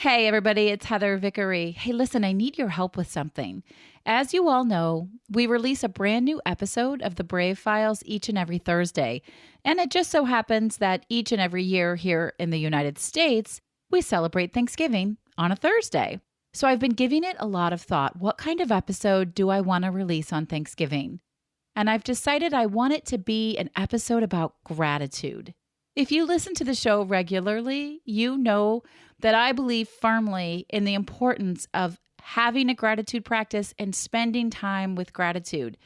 Hey, everybody, it's Heather Vickery. Hey, listen, I need your help with something. As you all know, we release a brand new episode of the Brave Files each and every Thursday. And it just so happens that each and every year here in the United States, we celebrate Thanksgiving on a Thursday. So I've been giving it a lot of thought. What kind of episode do I want to release on Thanksgiving? And I've decided I want it to be an episode about gratitude. If you listen to the show regularly, you know that I believe firmly in the importance of having a gratitude practice and spending time with gratitude.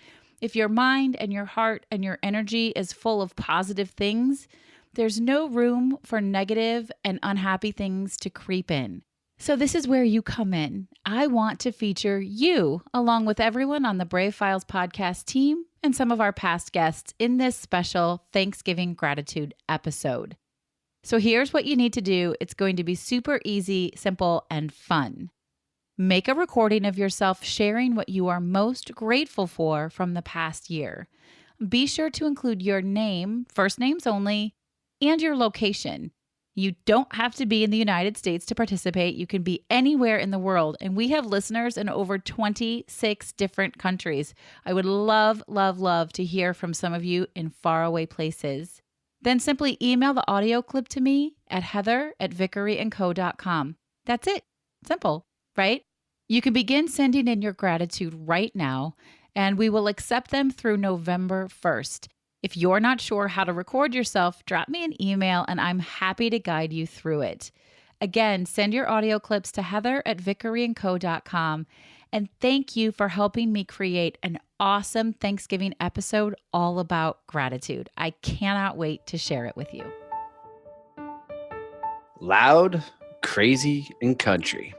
If your mind and your heart and your energy is full of positive things, there's no room for negative and unhappy things to creep in. So this is where you come in. I want to feature you along with everyone on the Brave Files podcast team and some of our past guests in this special Thanksgiving gratitude episode. So here's what you need to do. It's going to be super easy, simple, and fun. Make a recording of yourself sharing what you are most grateful for from the past year. Be sure to include your name, first names only, and your location. You don't have to be in the United States to participate. You can be anywhere in the world. And we have listeners in over 26 different countries. I would love, love, love to hear from some of you in faraway places. Then simply email the audio clip to me at heather@vickeryandco.com. That's it. Simple, right? You can begin sending in your gratitude right now, and we will accept them through November 1st. If you're not sure how to record yourself, drop me an email and I'm happy to guide you through it. Again, send your audio clips to heather@vickeryandco.com. And thank you for helping me create an awesome Thanksgiving episode all about gratitude. I cannot wait to share it with you. Loud, crazy, and country.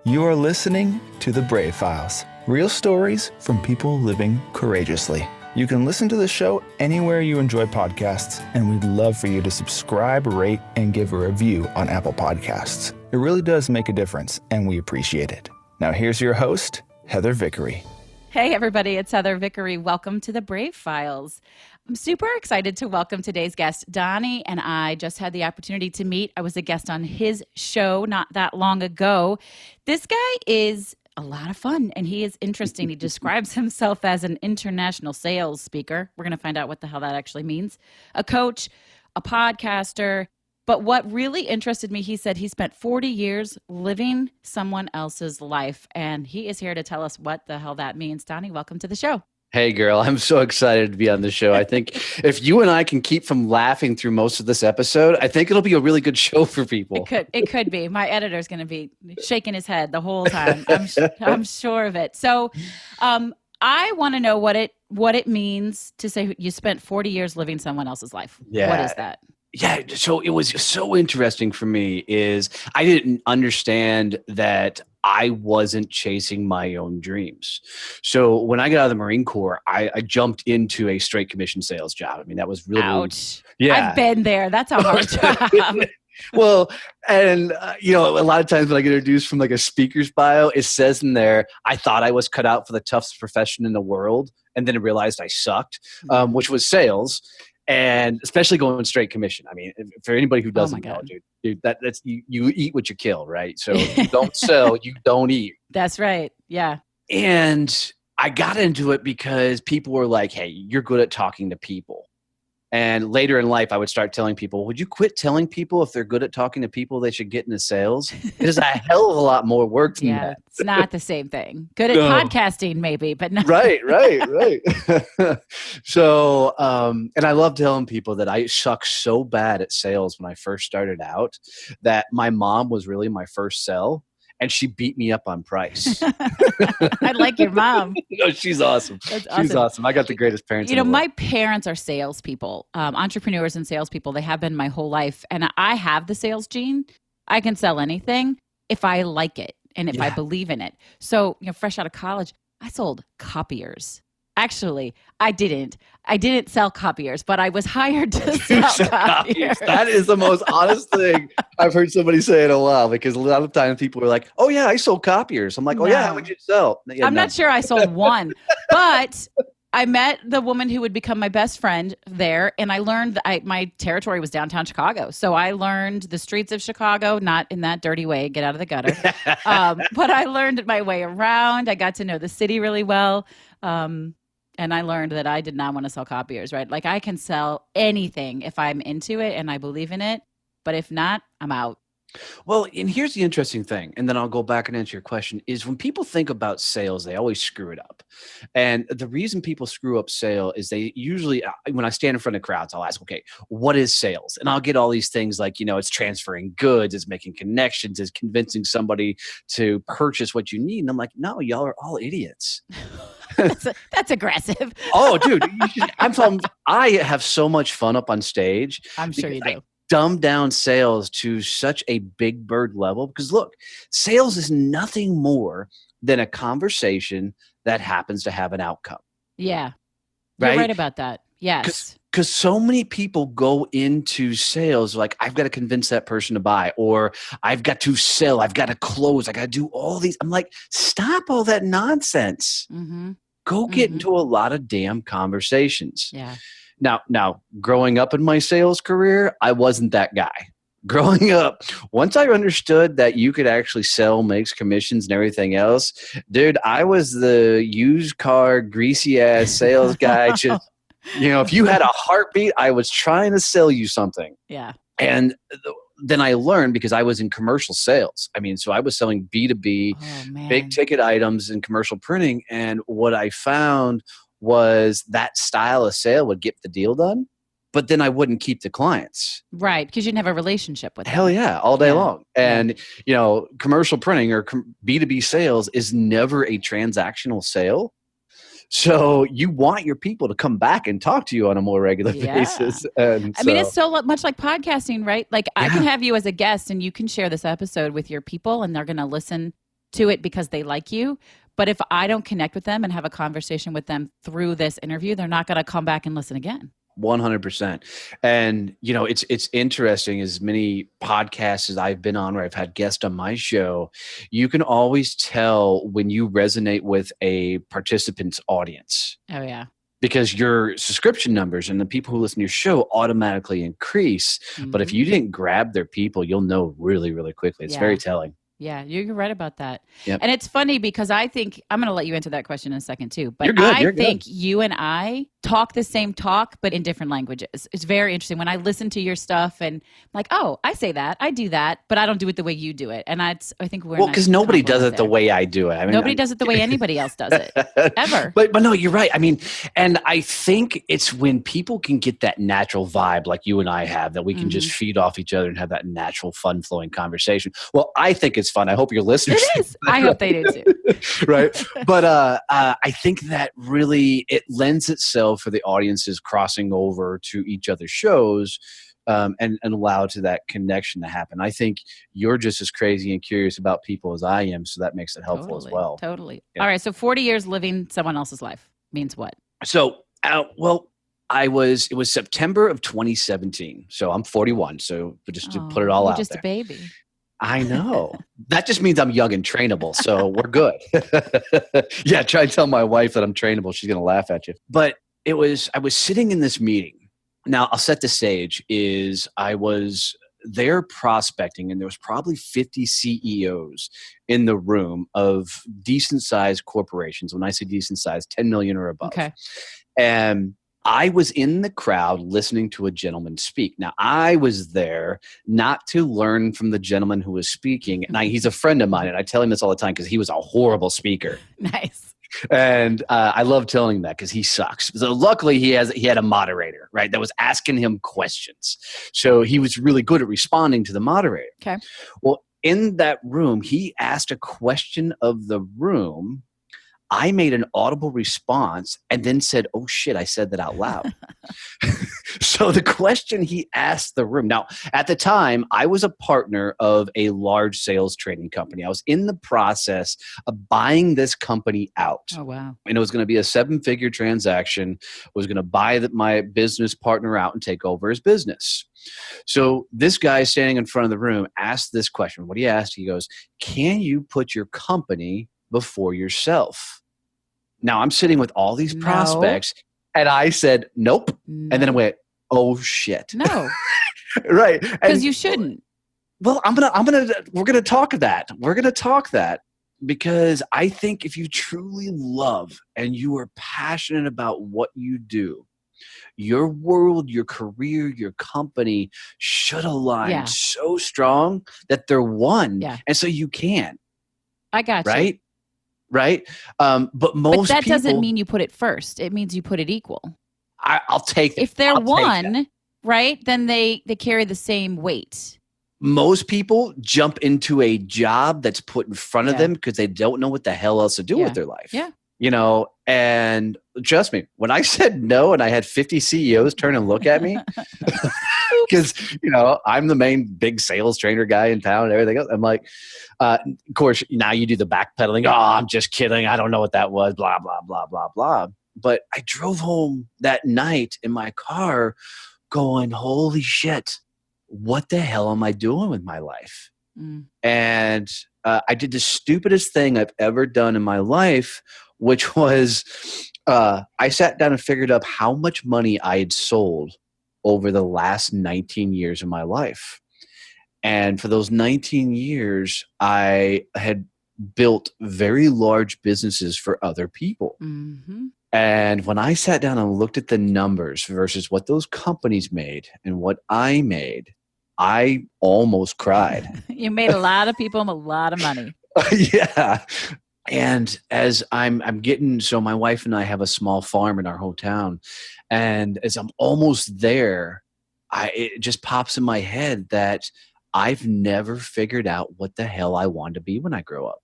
You are listening to The Brave Files, real stories from people living courageously. You can listen to the show anywhere you enjoy podcasts, and we'd love for you to subscribe, rate, and give a review on Apple Podcasts. It really does make a difference, and we appreciate it. Now here's your host, Heather Vickery. Hey, everybody, it's Heather Vickery. Welcome to the Brave Files. I'm super excited to welcome today's guest. Donnie and I just had the opportunity to meet. I was a guest on his show not that long ago. This guy is a lot of fun, and he is interesting. He describes himself as an international sales speaker. We're going to find out what the hell that actually means. A coach, a podcaster. But what really interested me, he said he spent 40 years living someone else's life, and he is here to tell us what the hell that means. Donnie, welcome to the show. Hey, girl, I'm so excited to be on the show. I think if you and I can keep from laughing through most of this episode, I think it'll be a really good show for people. It could be. My editor's going to be shaking his head the whole time. I'm sure of it. So I want to know what it means to say you spent 40 years living someone else's life. Yeah. What is that? Yeah, so it was so interesting for me is I didn't understand that I wasn't chasing my own dreams. So when I got out of the Marine Corps, I jumped into a straight commission sales job. I mean, that was really, ouch. Yeah. I've been there. That's a hard job. Well, and a lot of times when I get introduced from like a speaker's bio, it says in there, I thought I was cut out for the toughest profession in the world. And then I realized I sucked, which was sales. And especially going straight commission. I mean, for anybody who doesn't know, dude, that's you eat what you kill, right? So you don't sell, you don't eat. That's right. Yeah. And I got into it because people were like, hey, you're good at talking to people. And later in life, I would start telling people, would you quit telling people if they're good at talking to people, they should get into sales? It is a hell of a lot more work than that. It's not the same thing. Good at podcasting, maybe, but not. Right. So, and I love telling people that I suck so bad at sales when I first started out that my mom was really my first sell. And she beat me up on price. I like your mom. No, she's awesome. She's awesome. I got the greatest parents. My parents are salespeople, entrepreneurs and salespeople. They have been my whole life. And I have the sales gene. I can sell anything if I like it and if I believe in it. So, fresh out of college, I sold copiers. Actually, I didn't sell copiers, but I was hired to sell copiers. That is the most honest thing I've heard somebody say in a while, because a lot of times people are like, oh yeah, I sold copiers. I'm like, oh yeah, how would you sell? Yeah, I'm not sure I sold one, but I met the woman who would become my best friend there, and I learned that my territory was downtown Chicago. So I learned the streets of Chicago, not in that dirty way, get out of the gutter. But I learned my way around. I got to know the city really well. And I learned that I did not want to sell copiers, right? Like I can sell anything if I'm into it and I believe in it. But if not, I'm out. Well, and here's the interesting thing, and then I'll go back and answer your question, is when people think about sales, they always screw it up. And the reason people screw up sale is they usually, when I stand in front of crowds, I'll ask, okay, what is sales? And I'll get all these things like, it's transferring goods, it's making connections, it's convincing somebody to purchase what you need. And I'm like, no, y'all are all idiots. That's aggressive. Oh, dude, I have so much fun up on stage. I'm sure you do. Dumb down sales to such a big bird level because look, sales is nothing more than a conversation that happens to have an outcome. Yeah. Right? You're right about that. Yes. Because so many people go into sales like, I've got to convince that person to buy, or I've got to sell, I've got to close, I got to do all these. I'm like, stop all that nonsense. Mm-hmm. Go get into a lot of damn conversations. Yeah. Now, growing up in my sales career, I wasn't that guy. Growing up, once I understood that you could actually sell, makes commissions and everything else, dude, I was the used car, greasy ass sales guy. Just, if you had a heartbeat, I was trying to sell you something. Yeah. And then I learned because I was in commercial sales. I mean, so I was selling B2B, big ticket items in commercial printing. And what I found was that style of sale would get the deal done, but then I wouldn't keep the clients. Right, because you didn't have a relationship with them. Hell yeah, all day long. And, commercial printing or B2B sales is never a transactional sale. So you want your people to come back and talk to you on a more regular basis. And I mean, it's so much like podcasting, right? Like I can have you as a guest and you can share this episode with your people and they're going to listen to it because they like you. But if I don't connect with them and have a conversation with them through this interview, they're not going to come back and listen again. 100%. And, it's interesting, as many podcasts as I've been on where I've had guests on my show, you can always tell when you resonate with a participant's audience. Oh, yeah. Because your subscription numbers and the people who listen to your show automatically increase. Mm-hmm. But if you didn't grab their people, you'll know really, really quickly. It's very telling. Yeah, you're right about that. Yep. And it's funny because I think, I'm going to let you answer that question in a second too, but You're good. I think you and I talk the same talk, but in different languages. It's very interesting. When I listen to your stuff and I'm like, oh, I say that, I do that, but I don't do it the way you do it. And I think we're because nobody does it the way I do it. I mean, nobody does it the way anybody else does it, ever. But no, you're right. I mean, and I think it's when people can get that natural vibe like you and I have, that we can just feed off each other and have that natural, fun-flowing conversation. Well, I think it's fun. I hope your listeners It is. I hope they do too. Right. But I think that really it lends itself for the audiences crossing over to each other's shows and allow to that connection to happen. I think you're just as crazy and curious about people as I am, so that makes it helpful as well. Totally. Yeah. All right. So 40 years living someone else's life means what? So, it was September of 2017. So I'm 41. So just to put it all out just there. A baby. I know. That just means I'm young and trainable. So we're good. Yeah. Try to tell my wife that I'm trainable. She's going to laugh at you. But I was sitting in this meeting. Now I'll set the stage. I was there prospecting and there was probably 50 CEOs in the room of decent sized corporations. When I say decent sized, 10 million or above. Okay. And I was in the crowd listening to a gentleman speak. Now, I was there not to learn from the gentleman who was speaking. And he's a friend of mine, and I tell him this all the time because he was a horrible speaker. Nice. And I love telling him that because he sucks. So luckily, he had a moderator, right, that was asking him questions. So he was really good at responding to the moderator. Okay. Well, in that room, he asked a question of the room. I made an audible response and then said, oh shit, I said that out loud. So the question he asked the room. Now, at the time, I was a partner of a large sales training company. I was in the process of buying this company out. Oh, wow. And it was going to be a 7-figure transaction. I was going to buy my business partner out and take over his business. So this guy standing in front of the room asked this question. What he asked, he goes, can you put your company before yourself? Now I'm sitting with all these prospects and I said, nope. No. And then I went, oh shit. No. Right. Because you shouldn't. Well, we're going to talk that. We're going to talk that because I think if you truly love and you are passionate about what you do, your world, your career, your company should align so strong that they're one. Yeah. And so you can. I got you. Right. But that doesn't mean you put it first. It means you put it equal. I'll take that. If they're one, right, then they carry the same weight. Most people jump into a job that's put in front of them because they don't know what the hell else to do with their life. Yeah. You know, and trust me, when I said no and I had 50 CEOs turn and look at me, because, you know, I'm the main big sales trainer guy in town and everything else. I'm like, of course, now you do the backpedaling. Oh, I'm just kidding. I don't know what that was. Blah, blah, blah, blah, blah. But I drove home that night in my car going, holy shit, what the hell am I doing with my life? And I did the stupidest thing I've ever done in my life, which was I sat down and figured out how much money I had sold over the last 19 years of my life. And for those 19 years, I had built very large businesses for other people. Mm-hmm. And when I sat down and looked at the numbers versus what those companies made and what I made, I almost cried. You made a lot of people a lot of money. Yeah. And as I'm getting, so my wife and I have a small farm in our hometown. And as I'm almost there, it just pops in my head that I've never figured out what the hell I want to be when I grow up.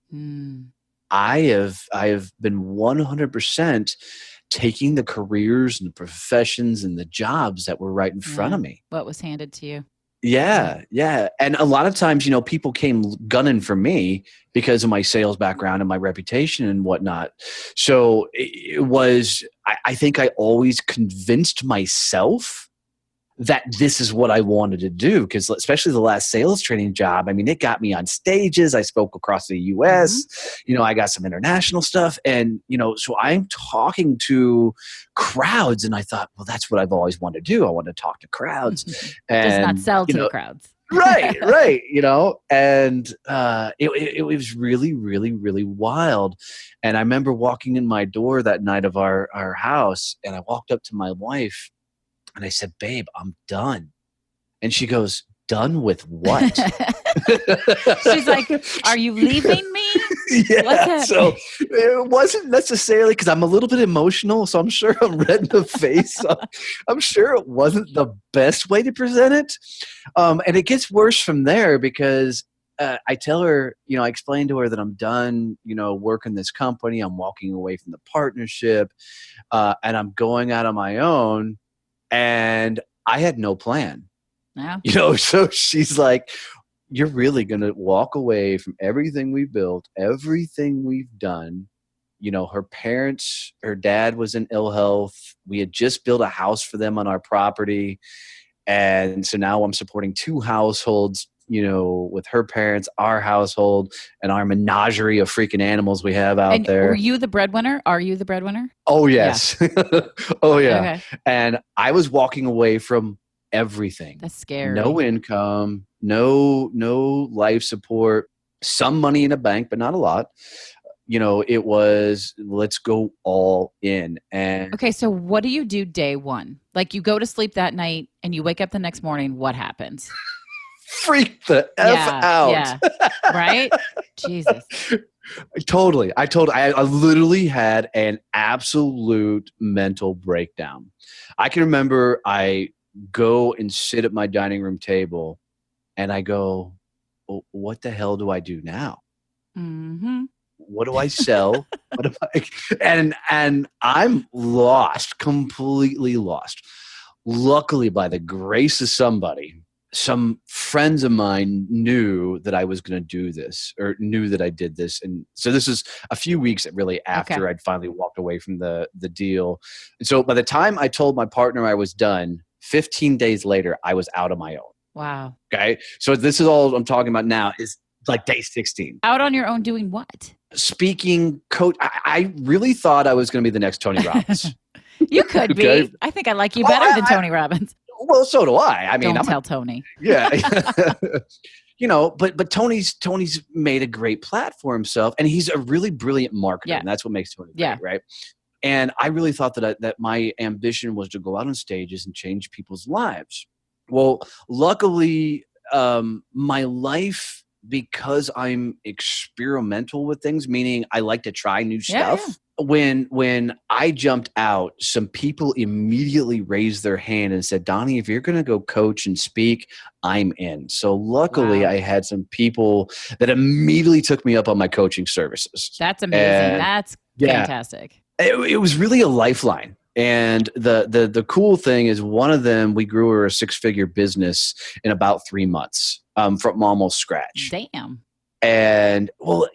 I have been 100% taking the careers and the professions and the jobs that were right in front of me. What was handed to you. Yeah. And a lot of times, you know, people came gunning for me because of my sales background and my reputation and whatnot. So it was, I think I always convinced myself that this is what I wanted to do, because especially the last sales training job, I mean, it got me on stages. I spoke across the US, you know, I got some international stuff. And, you know, so I'm talking to crowds and I thought, well, that's what I've always wanted to do. I want to talk to crowds. And, just not sell to the crowds. Right. You know, and it was really, really, really wild. And I remember walking in my door that night of our house, and I walked up to my wife and I said, babe, I'm done. And she goes, done with what? She's like, are you leaving me? Yeah. So it wasn't necessarily, because I'm a little bit emotional, so I'm sure I'm red in the face. So I'm sure it wasn't the best way to present it. And it gets worse from there because I tell her, you know, I explain to her that I'm done, you know, working this company. I'm walking away from the partnership and I'm going out on my own. And I had no plan. Yeah. You know, so she's like, you're really going to walk away from everything we built, everything we've done. You know, her dad was in ill health. We had just built a house for them on our property. And so now I'm supporting two households, you know, with her parents, our household, and our menagerie of freaking animals we have out there. Were you the breadwinner? Are you the breadwinner? Oh, yes. Yeah. Oh, yeah. Okay. And I was walking away from everything. That's scary. No income, no life support, some money in a bank, but not a lot. You know, it was, let's go all in. And okay, so what do you do day one? Like you go to sleep that night and you wake up the next morning. What happens? Freak the F out. Yeah. Right? Jesus. Totally. I literally had an absolute mental breakdown. I can remember I go and sit at my dining room table and I go, well, what the hell do I do now? Mm-hmm. What do I sell? And I'm lost, completely lost. Luckily, by the grace of somebody, some friends of mine knew that I was going to do this, or knew that I did this. And so this is a few weeks really after I'd finally walked away from the deal. And so by the time I told my partner I was done, 15 days later, I was out on my own. Wow. Okay. So this is all I'm talking about now is like day 16. Out on your own doing what? speaking coach. I really thought I was going to be the next Tony Robbins. You could Okay. be. I think I like you better than Tony Robbins. Well, so do I. I mean, Don't tell Tony. Yeah. But Tony's made a great platform for himself, and he's a really brilliant marketer, and that's what makes Tony great, right? And I really thought that my ambition was to go out on stages and change people's lives. Well, luckily, my life, because I'm experimental with things, meaning I like to try new stuff. Yeah. When I jumped out, some people immediately raised their hand and said, Donnie, if you're going to go coach and speak, I'm in. So luckily, I had some people that immediately took me up on my coaching services. That's amazing. That's fantastic. It was really a lifeline. And the cool thing is, one of them, we grew her a 6-figure business in about 3 months from almost scratch. Damn. And well,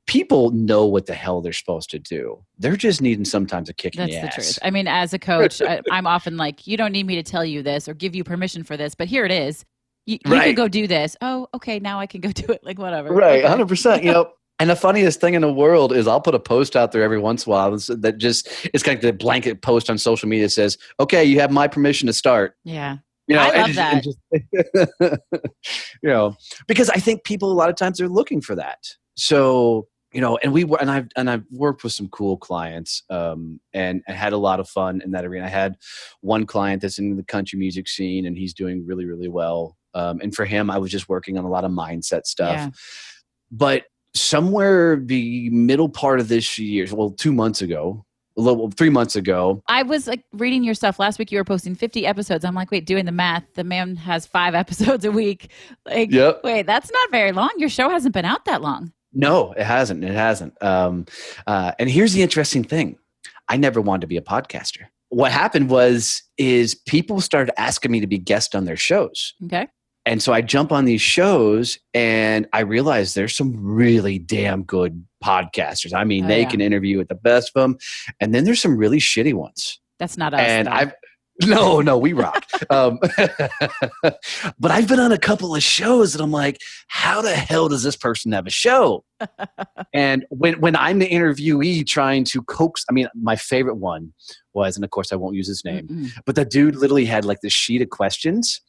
people know what the hell they're supposed to do. They're just needing sometimes a kick in the ass. That's the truth. I mean, as a coach, I'm often like, you don't need me to tell you this or give you permission for this, but here it is. You can go do this. Oh, okay. Now I can go do it. Like whatever. Right. Okay. 100%. And the funniest thing in the world is I'll put a post out there every once in a while that just, it's kind of the blanket post on social media that says, okay, you have my permission to start. Yeah. I love that. Because I think people a lot of times are looking for that. So, and I've worked with some cool clients and had a lot of fun in that arena. I had one client that's in the country music scene, and he's doing really, really well. And for him, I was just working on a lot of mindset stuff. Yeah. But somewhere the middle part of this year, 3 months ago, I was like reading your stuff last week. You were posting 50 episodes. I'm like, wait, doing the math, the man has 5 episodes a week. Like, wait, that's not very long. Your show hasn't been out that long. No, it hasn't. And here's the interesting thing. I never wanted to be a podcaster. What happened is people started asking me to be guest on their shows. Okay. And so I jump on these shows and I realize there's some really damn good podcasters. I mean, they can interview with the best of them. And then there's some really shitty ones. That's not us. And No, we rock. But I've been on a couple of shows and I'm like, how the hell does this person have a show? And when I'm the interviewee trying to coax, my favorite one was, and of course I won't use his name, but the dude literally had like this sheet of questions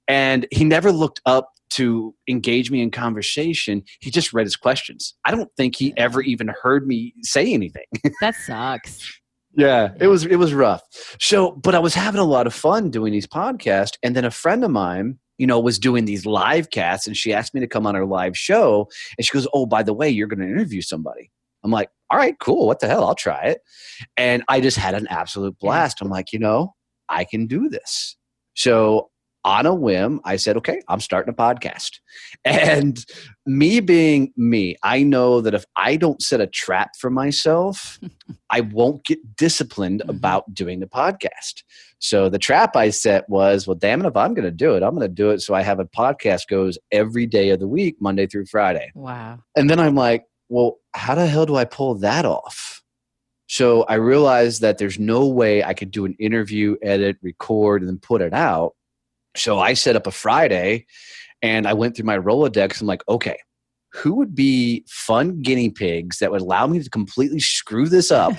and he never looked up to engage me in conversation. He just read his questions. I don't think he ever even heard me say anything. That sucks. Yeah, it was rough. So, but I was having a lot of fun doing these podcasts. And then a friend of mine, was doing these live casts and she asked me to come on her live show. And she goes, oh, by the way, you're going to interview somebody. I'm like, all right, cool. What the hell? I'll try it. And I just had an absolute blast. I'm like, I can do this. So on a whim, I said, okay, I'm starting a podcast. And me being me, I know that if I don't set a trap for myself, I won't get disciplined about doing the podcast. So the trap I set was, well, damn it, if I'm going to do it, I'm going to do it so I have a podcast goes every day of the week, Monday through Friday. Wow. And then I'm like, well, how the hell do I pull that off? So I realized that there's no way I could do an interview, edit, record, and then put it out. So I set up a Friday and I went through my Rolodex. I'm like, okay, who would be fun guinea pigs that would allow me to completely screw this up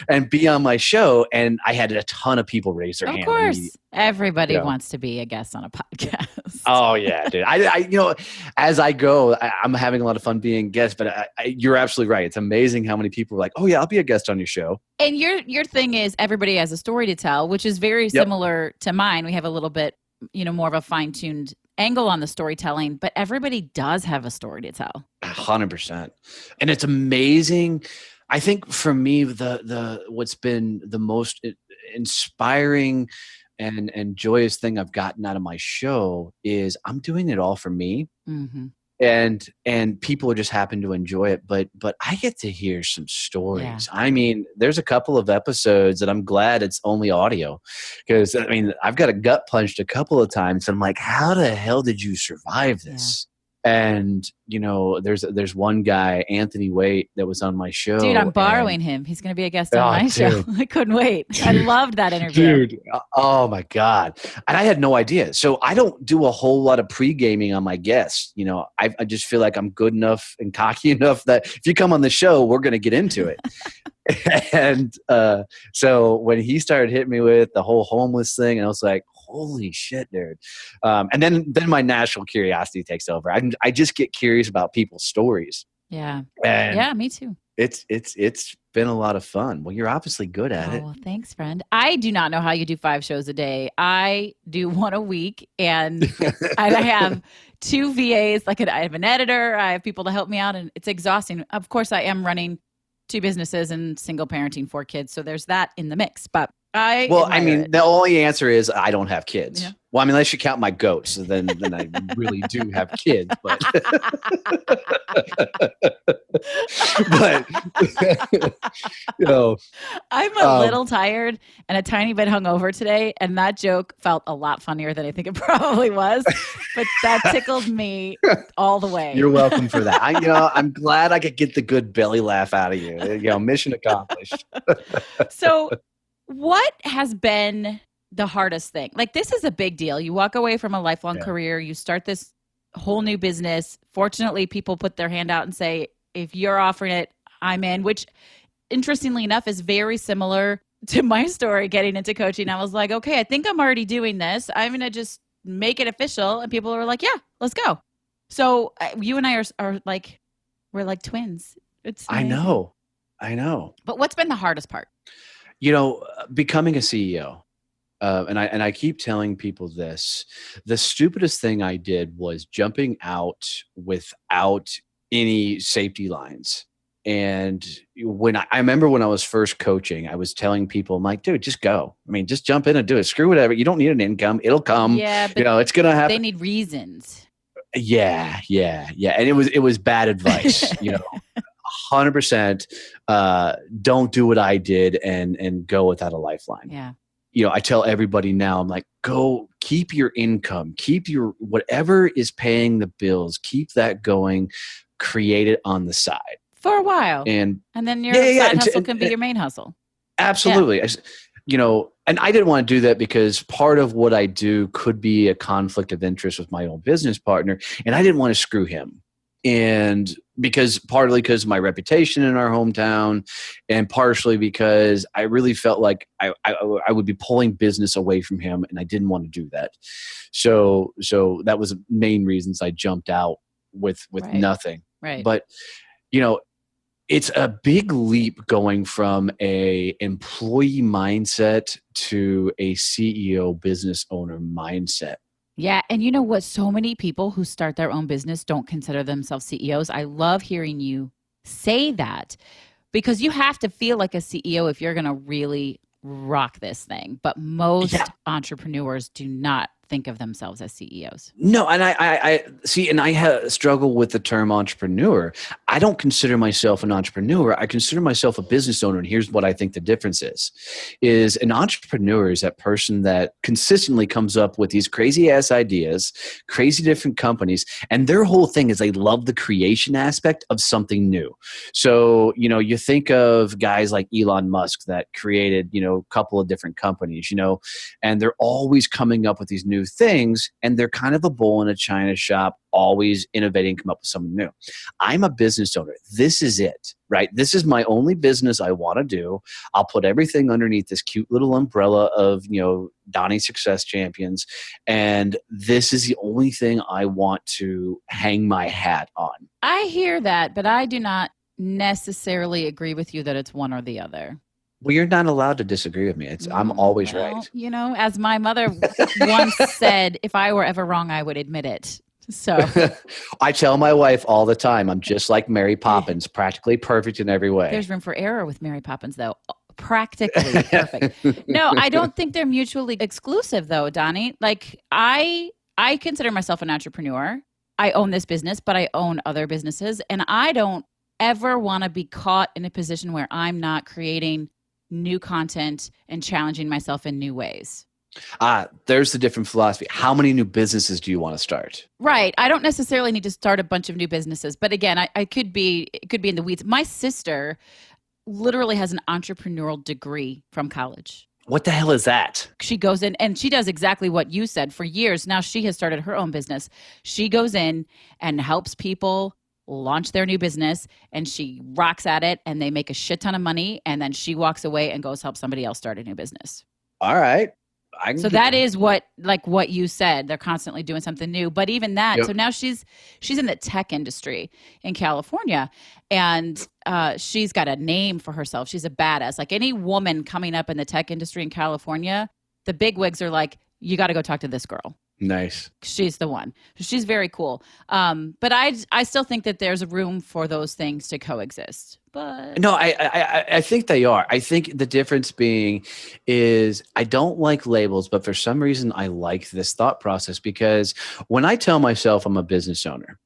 and be on my show? And I had a ton of people raise their hand. Of course. Everybody wants to be a guest on a podcast. Oh yeah, dude. I as I go, I'm having a lot of fun being a guest, but you're absolutely right. It's amazing how many people are like, oh yeah, I'll be a guest on your show. And your thing is everybody has a story to tell, which is very similar to mine. We have a little bit, more of a fine-tuned angle on the storytelling, but everybody does have a story to tell. 100%. And it's amazing. I think for me, the what's been the most inspiring and joyous thing I've gotten out of my show is I'm doing it all for me. Mm-hmm. And people just happen to enjoy it, but I get to hear some stories. Yeah. There's a couple of episodes that I'm glad it's only audio because I've got a gut punched a couple of times. And I'm like, how the hell did you survive this? And, there's one guy, Anthony Waite, that was on my show. Dude, I'm borrowing him. He's going to be a guest on my show. Dude. I couldn't wait. I loved that interview. Dude, oh my God. And I had no idea. So I don't do a whole lot of pre-gaming on my guests. I just feel like I'm good enough and cocky enough that if you come on the show, we're going to get into it. And so when he started hitting me with the whole homeless thing, and I was like, holy shit, dude. And then my natural curiosity takes over. I just get curious about people's stories. Yeah. And yeah, me too. It's been a lot of fun. Well, you're obviously good at it. Well, thanks, friend. I do not know how you do 5 shows a day. I do 1 a week, and I have 2 VAs. I have an editor. I have people to help me out, and it's exhausting. Of course, I am running 2 businesses and single parenting 4 kids, so there's that in the mix. But the only answer is I don't have kids. Yeah. Well, unless you count my goats, then I really do have kids. But, I'm a little tired and a tiny bit hungover today, and that joke felt a lot funnier than I think it probably was. But that tickled me all the way. You're welcome for that. I'm glad I could get the good belly laugh out of you. Mission accomplished. So, what has been the hardest thing? This is a big deal. You walk away from a lifelong career. You start this whole new business. Fortunately, people put their hand out and say, if you're offering it, I'm in, which interestingly enough is very similar to my story getting into coaching. I was like, okay, I think I'm already doing this. I'm going to just make it official. And people are like, yeah, let's go. So you and I are like, we're like twins. It's amazing. I know. But what's been the hardest part? Becoming a CEO, and I keep telling people this, the stupidest thing I did was jumping out without any safety lines. And I remember when I was first coaching, I was telling people, I'm like, dude, just go. Just jump in and do it. Screw whatever. You don't need an income. It'll come. Yeah, but it's going to happen. They need reasons. Yeah. And it was bad advice, 100%. Don't do what I did and go without a lifeline. Yeah. I tell everybody now, I'm like, go keep your income, keep your, whatever is paying the bills, keep that going, create it on the side. For a while. And then your side hustle can be your main hustle. Absolutely. Yeah. And I didn't want to do that because part of what I do could be a conflict of interest with my own business partner. And I didn't want to screw him. And partly because of my reputation in our hometown, and partially because I really felt like I would be pulling business away from him, and I didn't want to do that. So that was the main reasons I jumped out with nothing. Right. But it's a big leap going from a employee mindset to a CEO business owner mindset. Yeah. And you know what? So many people who start their own business don't consider themselves CEOs. I love hearing you say that, because you have to feel like a CEO if you're going to really rock this thing. But most entrepreneurs do not think of themselves as CEOs. No, and I see, and I struggle with the term entrepreneur. I don't consider myself an entrepreneur. I consider myself a business owner, and here's what I think the difference is an entrepreneur is that person that consistently comes up with these crazy ass ideas, crazy different companies, and their whole thing is they love the creation aspect of something new. So, you think of guys like Elon Musk that created, a couple of different companies, and they're always coming up with these new things, and they're kind of a bull in a china shop, always innovating, come up with something new. I'm a business owner. This is it, right? This is my only business I want to do. I'll put everything underneath this cute little umbrella of, Donnie Success Champions. And this is the only thing I want to hang my hat on. I hear that, but I do not necessarily agree with you that it's one or the other. Well, you're not allowed to disagree with me. I'm always right. As my mother once said, if I were ever wrong, I would admit it. So I tell my wife all the time, I'm just like Mary Poppins, practically perfect in every way. There's room for error with Mary Poppins, though. Practically perfect. No, I don't think they're mutually exclusive, though, Donnie. I consider myself an entrepreneur. I own this business, but I own other businesses. And I don't ever want to be caught in a position where I'm not creating new content and challenging myself in new ways. There's the different philosophy. How many new businesses do you want to start? Right. I don't necessarily need to start a bunch of new businesses, but again, it could be in the weeds. My sister literally has an entrepreneurial degree from college. What the hell is that? She goes in and she does exactly what you said for years. Now she has started her own business. She goes in and helps people launch their new business, and she rocks at it, and they make a shit ton of money, and then she walks away and goes help somebody else start a new business. All right. So that is what you said. They're constantly doing something new. But even that, Yep. So now she's in the tech industry in California, and she's got a name for herself. She's a badass. Like any woman coming up in the tech industry in California, the bigwigs are like, you got to go talk to this girl. Nice. She's the one. She's very cool. But I still think that there's room for those things to coexist. But No, I think they are. I think the difference being is I don't like labels, but for some reason I like this thought process, because when I tell myself I'm a business owner,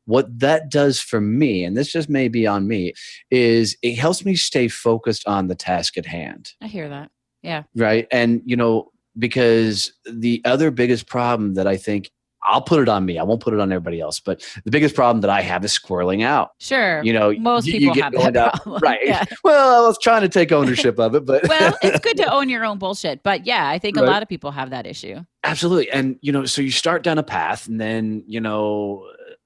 what that does for me, and this just may be on me, is it helps me stay focused on the task at hand. I hear that. Yeah. Right. And, because the other biggest problem that I think, I'll put it on me, I won't put it on everybody else, but the biggest problem that I have is squirreling out. Sure. you Most people get have going that down- problem. Right. Yeah. Well, I was trying to take ownership of it, but Well, it's good to own your own bullshit. But yeah, I think a Right. lot of people have that issue. Absolutely. And, so you start down a path, and then,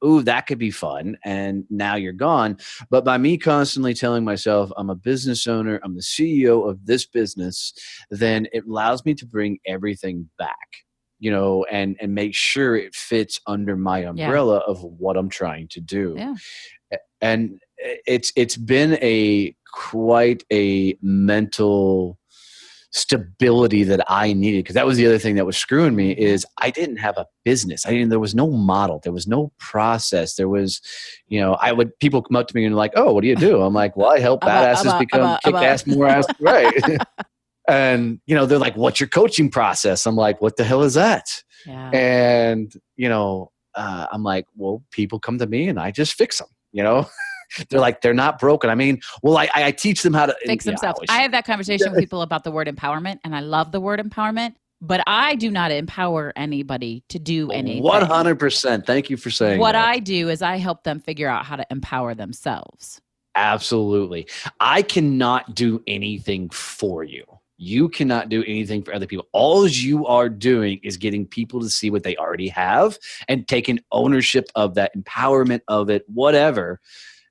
ooh, that could be fun. And now you're gone. But by me constantly telling myself I'm a business owner, I'm the CEO of this business, then it allows me to bring everything back, and make sure it fits under my umbrella of what I'm trying to do. Yeah. And it's been quite a mental stability that I needed, because that was the other thing that was screwing me, is I didn't have a business. There was no model. There was no process. There was, people come up to me and like, oh, what do you do? I'm like, well, I help badasses become kick-ass, more ass. Right. And, they're like, what's your coaching process? I'm like, what the hell is that? Yeah. And, I'm like, well, people come to me and I just fix them, They're like, they're not broken. I teach them how to Fix themselves. I have that conversation with people about the word empowerment, and I love the word empowerment, but I do not empower anybody to do anything. 100%. Thank you for saying what that. I do is I help them figure out how to empower themselves. Absolutely. I cannot do anything for you. You cannot do anything for other people. All you are doing is getting people to see what they already have and taking ownership of that, empowerment of it, whatever,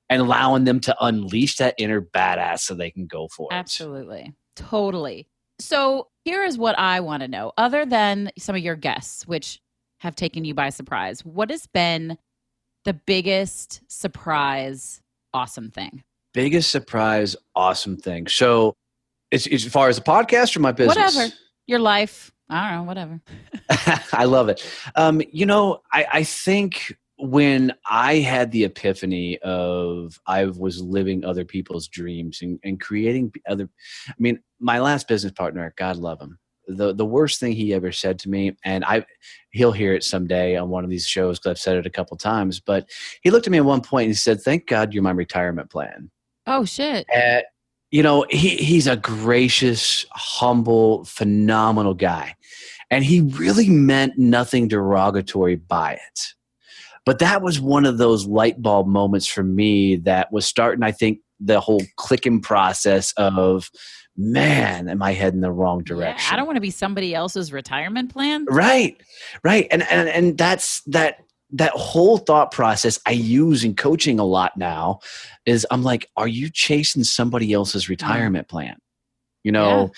and allowing them to unleash that inner badass so they can go for it. Absolutely. Totally. So here is what I want to know. Other than some of your guests, which have taken you by surprise, what has been the biggest surprise, awesome thing? Biggest surprise, awesome thing. So as far as the podcast or my business? Whatever. Your life. I don't know, whatever. I love it. I think when I had the epiphany of I was living other people's dreams and creating my last business partner, God love him, the worst thing he ever said to me, and he'll hear it someday on one of these shows because I've said it a couple times, but he looked at me at one point and he said, "Thank God you're my retirement plan." Oh, shit. He's a gracious, humble, phenomenal guy. And he really meant nothing derogatory by it. But that was one of those light bulb moments for me that was starting, I think, the whole clicking process of, man, am I heading the wrong direction? Yeah, I don't want to be somebody else's retirement plan. Right. And that's that whole thought process I use in coaching a lot now is I'm like, are you chasing somebody else's retirement plan? And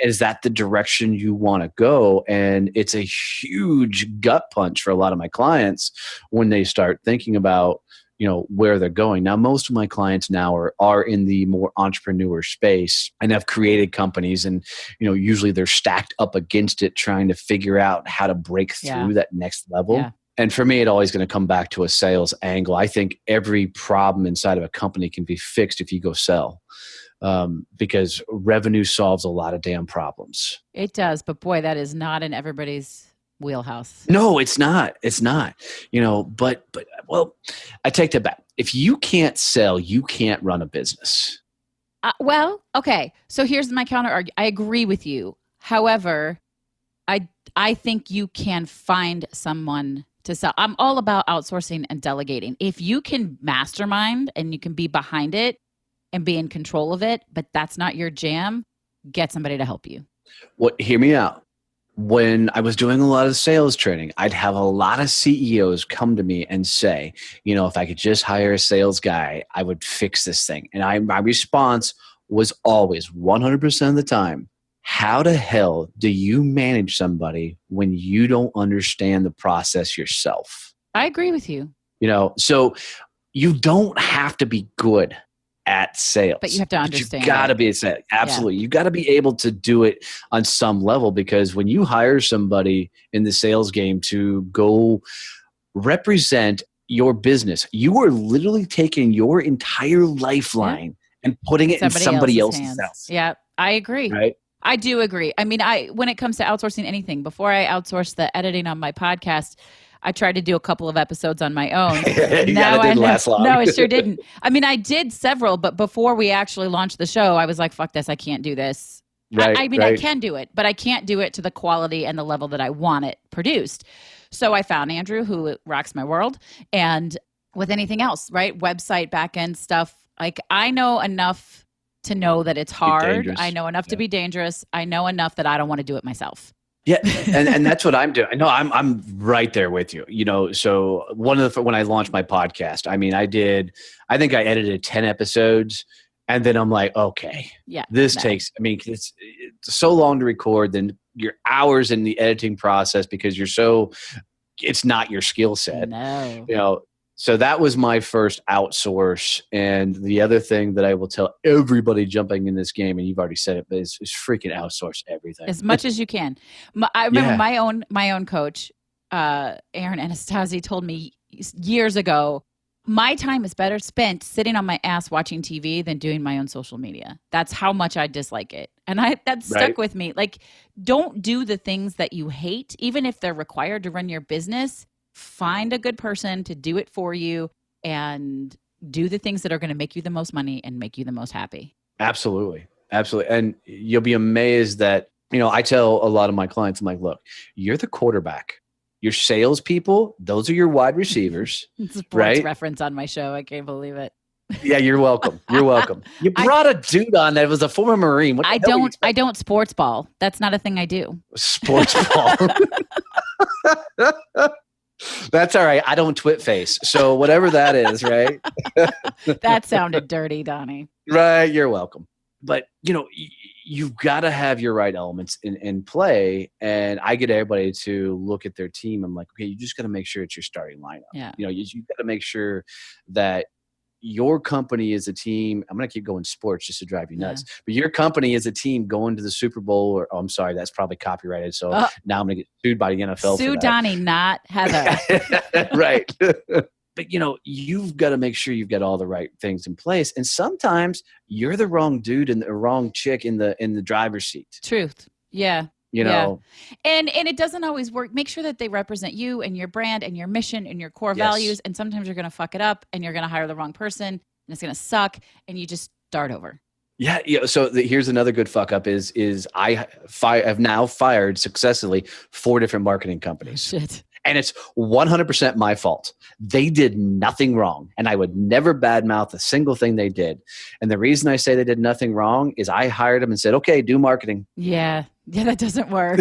is that the direction you want to go? And it's a huge gut punch for a lot of my clients when they start thinking about, where they're going. Now, most of my clients now are in the more entrepreneur space and have created companies, and, usually they're stacked up against it, trying to figure out how to break through that next level. Yeah. And for me, it's always going to come back to a sales angle. I think every problem inside of a company can be fixed if you go sell, because revenue solves a lot of damn problems. It does. But boy, that is not in everybody's wheelhouse. No, it's not. It's not. But I take that back. If you can't sell, you can't run a business. Okay. So here's my counter argument. I agree with you. However, I think you can find someone to sell. I'm all about outsourcing and delegating. If you can mastermind and you can be behind it and be in control of it, but that's not your jam, get somebody to help you. Hear me out. When I was doing a lot of sales training, I'd have a lot of CEOs come to me and say, if I could just hire a sales guy, I would fix this thing. And my response was always 100% of the time, how the hell do you manage somebody when you don't understand the process yourself? I agree with you. So you don't have to be good at sales, but you have to understand. You got to be absolutely. Yeah. You got to be able to do it on some level, because when you hire somebody in the sales game to go represent your business, you are literally taking your entire lifeline and putting it in somebody else's hands. Yeah, I agree. Right. I do agree. I mean, when it comes to outsourcing anything, before I outsourced the editing on my podcast, I tried to do a couple of episodes on my own. It didn't last long. No, it sure didn't. I mean, I did several, but before we actually launched the show, I was like, fuck this, I can't do this. Right, I can do it, but I can't do it to the quality and the level that I want it produced. So I found Andrew, who rocks my world. And with anything else, right? Website, back-end stuff. Like, I know enough to know that it's hard. I know enough to be dangerous. I know enough that I don't want to do it myself. Yeah, and that's what I'm doing. No, I'm right there with you. So when I launched my podcast, I think I edited 10 episodes, and then I'm like, okay, this takes. It's so long to record, then your hours in the editing process because it's not your skill set. No. So that was my first outsource. And the other thing that I will tell everybody jumping in this game, and you've already said it, but is freaking outsource everything. As much as you can. I remember my own coach, Aaron Anastasi, told me years ago, my time is better spent sitting on my ass watching TV than doing my own social media. That's how much I dislike it. And that stuck with me. Like, don't do the things that you hate, even if they're required to run your business. Find a good person to do it for you and do the things that are going to make you the most money and make you the most happy. Absolutely. Absolutely. And you'll be amazed that, I tell a lot of my clients, I'm like, look, you're the quarterback. Your salespeople, those are your wide receivers. Sports reference on my show. I can't believe it. Yeah, you're welcome. You're welcome. You brought a dude on that was a former Marine. I don't sports ball. That's not a thing I do. Sports ball. That's all right. I don't twit face. So whatever that is, right? That sounded dirty, Donnie. Right. You're welcome. But, you've got to have your right elements in play. And I get everybody to look at their team. I'm like, okay, you just got to make sure it's your starting lineup. Yeah. You got to make sure that your company is a team. I'm going to keep going sports just to drive you nuts. Yeah. But your company is a team going to the Super Bowl I'm sorry, that's probably copyrighted. So now I'm going to get sued by the NFL. Sue Donnie, not Heather. Right. But, you've got to make sure you've got all the right things in place. And sometimes you're the wrong dude and the wrong chick in the driver's seat. Truth. Yeah. And it doesn't always work. Make sure that they represent you and your brand and your mission and your core values. And sometimes you're going to fuck it up and you're going to hire the wrong person and it's going to suck and you just start over. Yeah. So here's another good fuck up is I've now fired successfully 4 different marketing companies. Shit. And it's 100% my fault. They did nothing wrong. And I would never badmouth a single thing they did. And the reason I say they did nothing wrong is I hired them and said, okay, do marketing. Yeah, that doesn't work.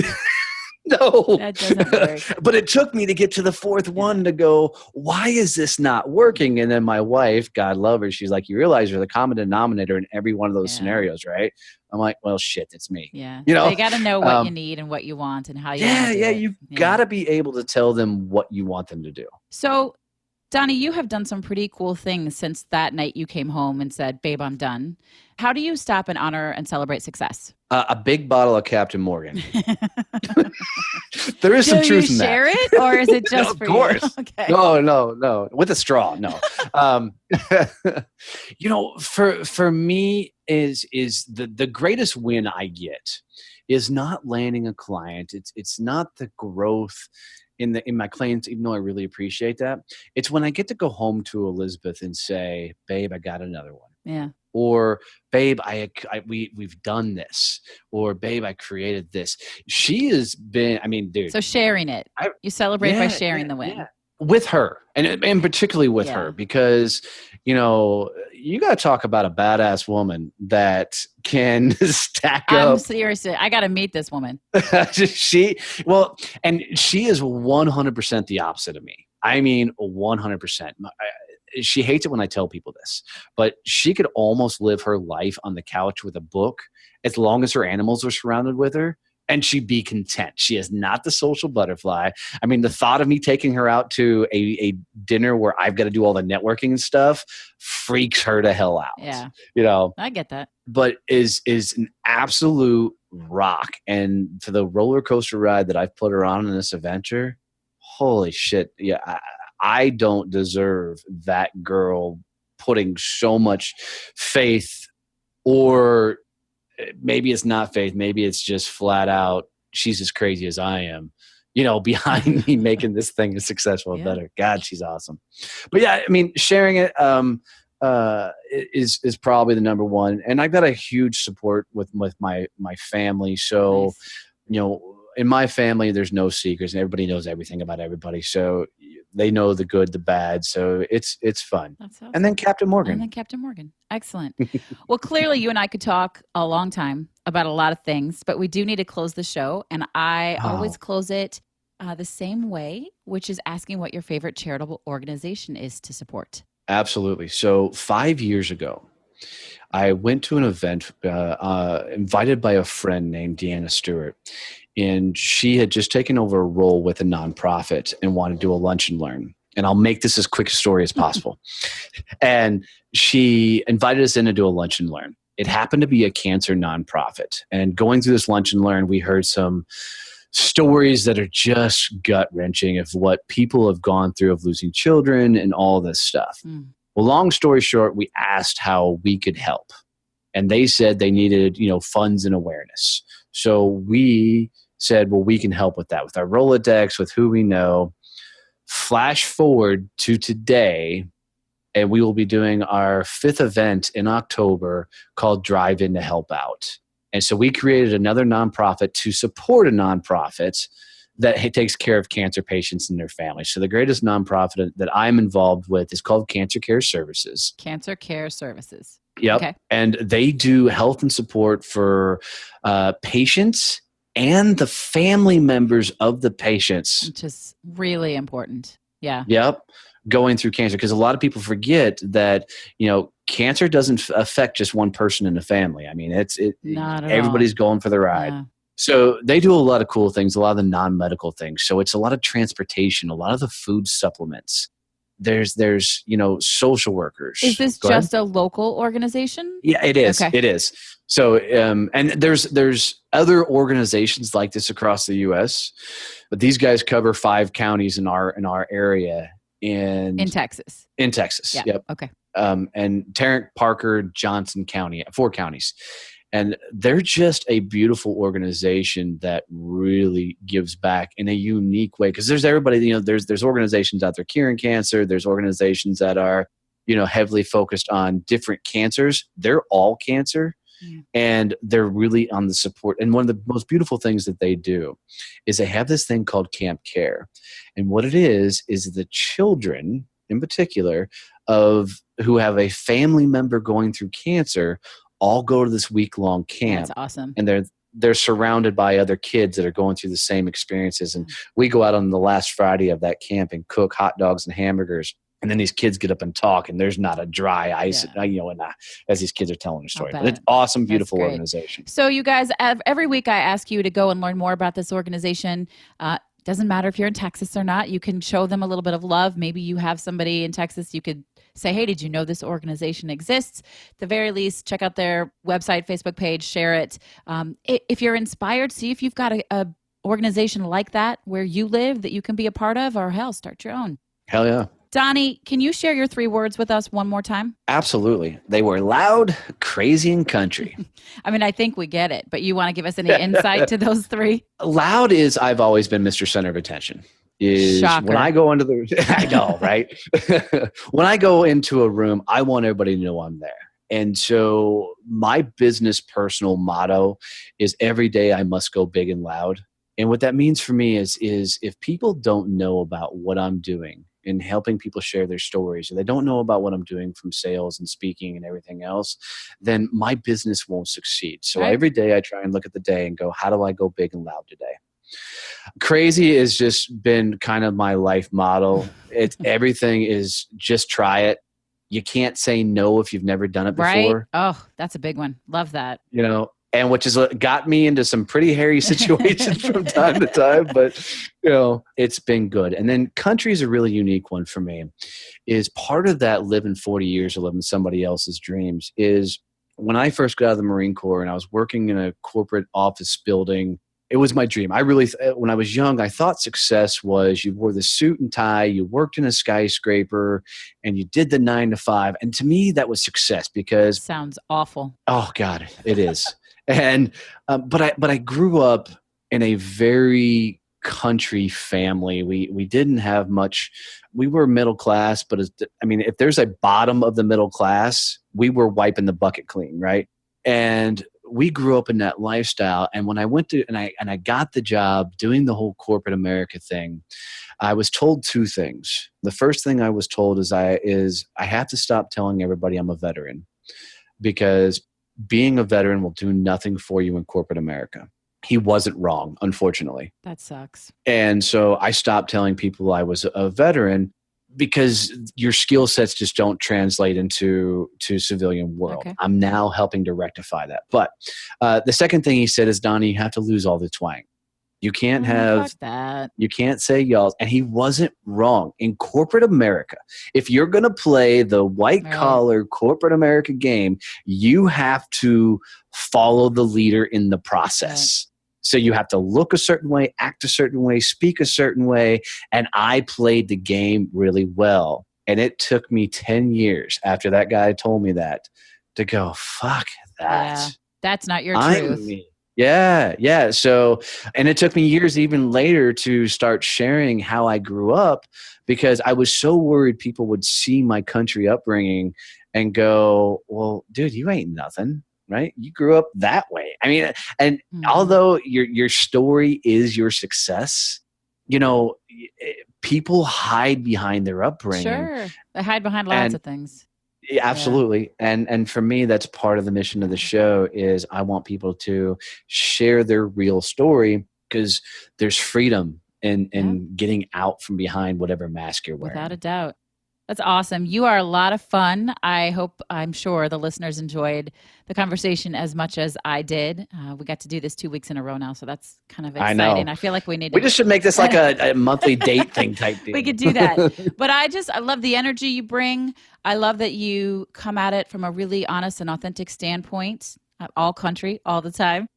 No. That doesn't work. But it took me to get to the 4th one to go, why is this not working? And then my wife, God love her, she's like, you realize you're the common denominator in every one of those scenarios, right? I'm like, well, shit, it's me. Yeah. You got to know what you need and what you want and how you want to do it. You've got to be able to tell them what you want them to do. So, Donnie, you have done some pretty cool things since that night you came home and said, babe, I'm done. How do you stop and honor and celebrate success? A big bottle of Captain Morgan. There is some truth in that. Do you share it or is it just for you? Of course. Okay. No. With a straw, no. For me is the greatest win I get is not landing a client. It's not the growth in my clients, even though I really appreciate that. It's when I get to go home to Elizabeth and say, babe, I got another one. Yeah. or babe, we've done this, or babe, I created this. She has been, I mean, dude. So sharing it. You celebrate by sharing the win. Yeah. With her, and particularly with her, because, you know, you got to talk about a badass woman that can stack up. I'm seriously, I got to meet this woman. She is 100% the opposite of me. I mean, 100%. She hates it when I tell people this, but she could almost live her life on the couch with a book as long as her animals are surrounded with her, and she'd be content. She is not the social butterfly. I mean, the thought of me taking her out to a dinner where I've got to do all the networking and stuff freaks her to hell out. Yeah. You know, I get that. But is an absolute rock. And for the roller coaster ride that I've put her on in this adventure, holy shit. Yeah. I don't deserve that girl putting so much faith, or maybe it's not faith. Maybe it's just flat out, she's as crazy as I am, you know, behind me making this thing as successful and better. God, she's awesome. But yeah, I mean, sharing it is probably the number one. And I've got a huge support with my family. So, Nice. You know, in my family, there's no secrets, and everybody knows everything about everybody. So they know the good, the bad. So it's fun. That's awesome. And then Captain Morgan. Excellent. Well, clearly you and I could talk a long time about a lot of things, but we do need to close the show. And I always close it the same way, which is asking what your favorite charitable organization is to support. Absolutely. So 5 years ago, I went to an event invited by a friend named Deanna Stewart. And she had just taken over a role with a nonprofit and wanted to do a lunch and learn. And I'll make this as quick a story as possible. And she invited us in to do a lunch and learn. It happened to be a cancer nonprofit. And going through this lunch and learn, we heard some stories that are just gut-wrenching of what people have gone through of losing children and all this stuff. Well, long story short, we asked how we could help. And they said they needed, you know, funds and awareness. So we said, well, we can help with that, with our Rolodex, with who we know. Flash forward to today, and we will be doing our 5th event in October called Drive In to Help Out. And so we created another nonprofit to support a nonprofit that takes care of cancer patients and their families. So the greatest nonprofit that I'm involved with is called Cancer Care Services. Cancer Care Services. Yep. Okay. And they do health and support for patients and the family members of the patients. Which is really important. Yeah. Yep. Going through cancer. Because a lot of people forget that, you know, cancer doesn't affect just one person in the family. I mean, Not at everybody's going for the ride. Yeah. So they do a lot of cool things, a lot of the non-medical things. So it's a lot of transportation, a lot of the food supplements. There's you know, social workers. Is this just a local organization? Yeah, it is. Okay. It is. So, and there's other organizations like this across the U.S., but these guys cover 5 counties in our area in Texas. In Texas. Yeah. Yep. Okay. And Tarrant, Parker, Johnson County, 4 counties. And they're just a beautiful organization that really gives back in a unique way. Because there's everybody, you know, there's organizations out there curing cancer. There's organizations that are, you know, heavily focused on different cancers. They're all cancer. Yeah. And they're really on the support. And one of the most beautiful things that they do is they have this thing called Camp Care. And what it is the children in particular who have a family member going through cancer all go to this week-long camp. That's awesome. And they're surrounded by other kids that are going through the same experiences. And we go out on the last Friday of that camp and cook hot dogs and hamburgers. And then these kids get up and talk, and there's not a dry ice, you know, as these kids are telling their story. But it's awesome, beautiful organization. So you guys, every week I ask you to go and learn more about this organization. Doesn't matter if you're in Texas or not. You can show them a little bit of love. Maybe you have somebody in Texas you could say, hey, did you know this organization exists? At the very least, check out their website, Facebook page, share it. If you're inspired, see if you've got a organization like that where you live that you can be a part of, or hell, start your own. Hell yeah. Donnie, can you share your 3 words with us one more time? Absolutely. They were loud, crazy, and country. I mean, I think we get it, but you want to give us any insight to those 3? Loud is I've always been Mr. Center of Attention. Shocker. When I go into I know, right? When I go into a room, I want everybody to know I'm there. And so my business personal motto is every day I must go big and loud. And what that means for me is if people don't know about what I'm doing and helping people share their stories, or they don't know about what I'm doing from sales and speaking and everything else, then my business won't succeed. So every day I try and look at the day and go, how do I go big and loud today? Crazy has just been kind of my life motto. It's everything is just try it. You can't say no if you've never done it before. Right? Oh, that's a big one. Love that. And which is got me into some pretty hairy situations from time to time, but it's been good. And then country is a really unique one for me. Is part of that living 40 years or living somebody else's dreams is when I first got out of the Marine Corps and I was working in a corporate office building. It was my dream. When I was young, I thought success was you wore the suit and tie, you worked in a skyscraper, and you did the 9 to 5. And to me, that was success because sounds awful. Oh God, it is. And but I grew up in a very country family. We didn't have much. We were middle class, but if there's a bottom of the middle class, we were wiping the bucket clean, right? And we grew up in that lifestyle. And when I went to and I got the job doing the whole corporate America thing, I was told two things. The first thing I was told is I have to stop telling everybody I'm a veteran, because being a veteran will do nothing for you in corporate America. He wasn't wrong, unfortunately. That sucks. And so I stopped telling people I was a veteran, because your skill sets just don't translate into civilian world. Okay. I'm now helping to rectify that. But the second thing he said is, Donnie, you have to lose all the twang. You can't have that. You can't say y'all. And he wasn't wrong. In corporate America, if you're going to play the white collar corporate America game, you have to follow the leader in the process. Right. So you have to look a certain way, act a certain way, speak a certain way. And I played the game really well. And it took me 10 years after that guy told me that to go, fuck that. Yeah, that's not your truth. Me. Yeah. So, and it took me years even later to start sharing how I grew up, because I was so worried people would see my country upbringing and go, well, dude, you ain't nothing. Right? You grew up that way. And although your story is your success, people hide behind their upbringing. Sure. They hide behind lots of things. Yeah, absolutely. Yeah. And for me, that's part of the mission of the show is I want people to share their real story, because there's freedom in getting out from behind whatever mask you're wearing. Without a doubt. That's awesome. You are a lot of fun. I'm sure the listeners enjoyed the conversation as much as I did. We got to do this 2 weeks in a row now, so that's kind of exciting. I know. I feel like we just should make this like a monthly date thing type deal. We could do that. But I love the energy you bring. I love that you come at it from a really honest and authentic standpoint. All country, all the time.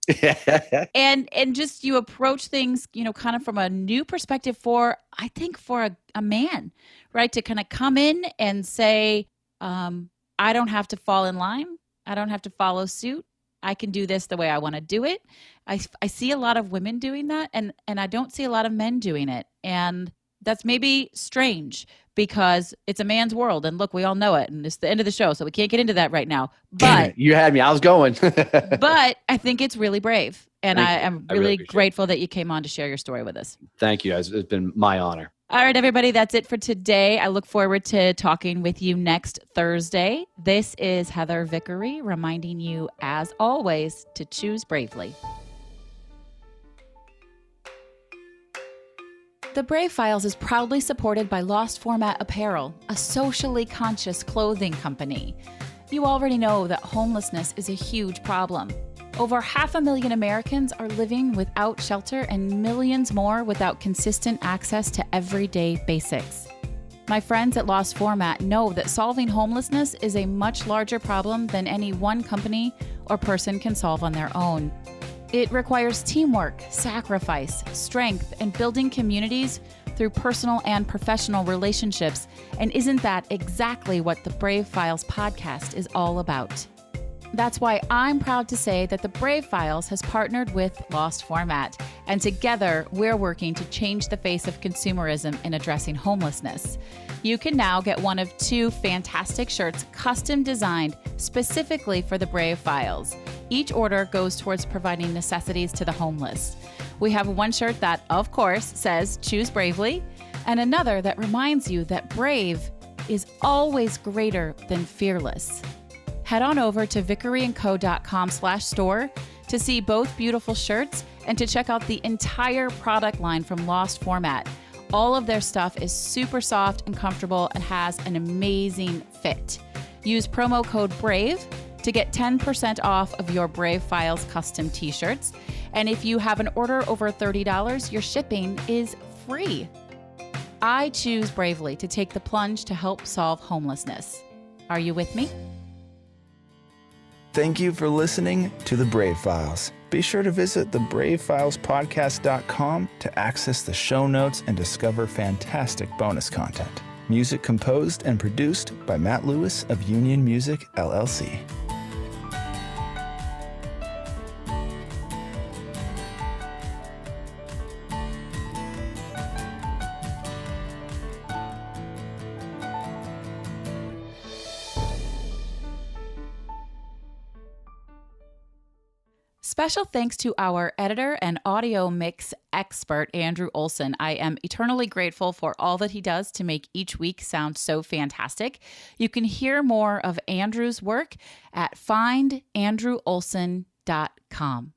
and just you approach things, kind of from a new perspective for a man, right? To kind of come in and say, I don't have to fall in line. I don't have to follow suit. I can do this the way I want to do it. I see a lot of women doing that, and I don't see a lot of men doing it. And that's maybe strange because it's a man's world. And look, we all know it. And it's the end of the show, so we can't get into that right now. But you had me. I was going. But I think it's really brave. And I am really grateful that you came on to share your story with us. Thank you, guys. It's been my honor. All right, everybody, that's it for today. I look forward to talking with you next Thursday. This is Heather Vickery reminding you, as always, to choose bravely. The Brave Files is proudly supported by Lost Format Apparel, a socially conscious clothing company. You already know that homelessness is a huge problem. Over 500,000 Americans are living without shelter and millions more without consistent access to everyday basics. My friends at Lost Format know that solving homelessness is a much larger problem than any one company or person can solve on their own. It requires teamwork, sacrifice, strength, and building communities through personal and professional relationships. And isn't that exactly what the Brave Files podcast is all about? That's why I'm proud to say that the Brave Files has partnered with Lost Format, and together we're working to change the face of consumerism in addressing homelessness. You can now get one of 2 fantastic shirts custom designed specifically for the Brave Files. Each order goes towards providing necessities to the homeless. We have one shirt that, of course, says choose bravely, and another that reminds you that brave is always greater than fearless. Head on over to vickeryandco.com/store to see both beautiful shirts and to check out the entire product line from Lost Format. All of their stuff is super soft and comfortable and has an amazing fit. Use promo code BRAVE to get 10% off of your Brave Files custom t-shirts. And if you have an order over $30, your shipping is free. I choose bravely to take the plunge to help solve homelessness. Are you with me? Thank you for listening to The Brave Files. Be sure to visit thebravefilespodcast.com to access the show notes and discover fantastic bonus content. Music composed and produced by Matt Lewis of Union Music, LLC. Special thanks to our editor and audio mix expert, Andrew Olson. I am eternally grateful for all that he does to make each week sound so fantastic. You can hear more of Andrew's work at findandrewolson.com.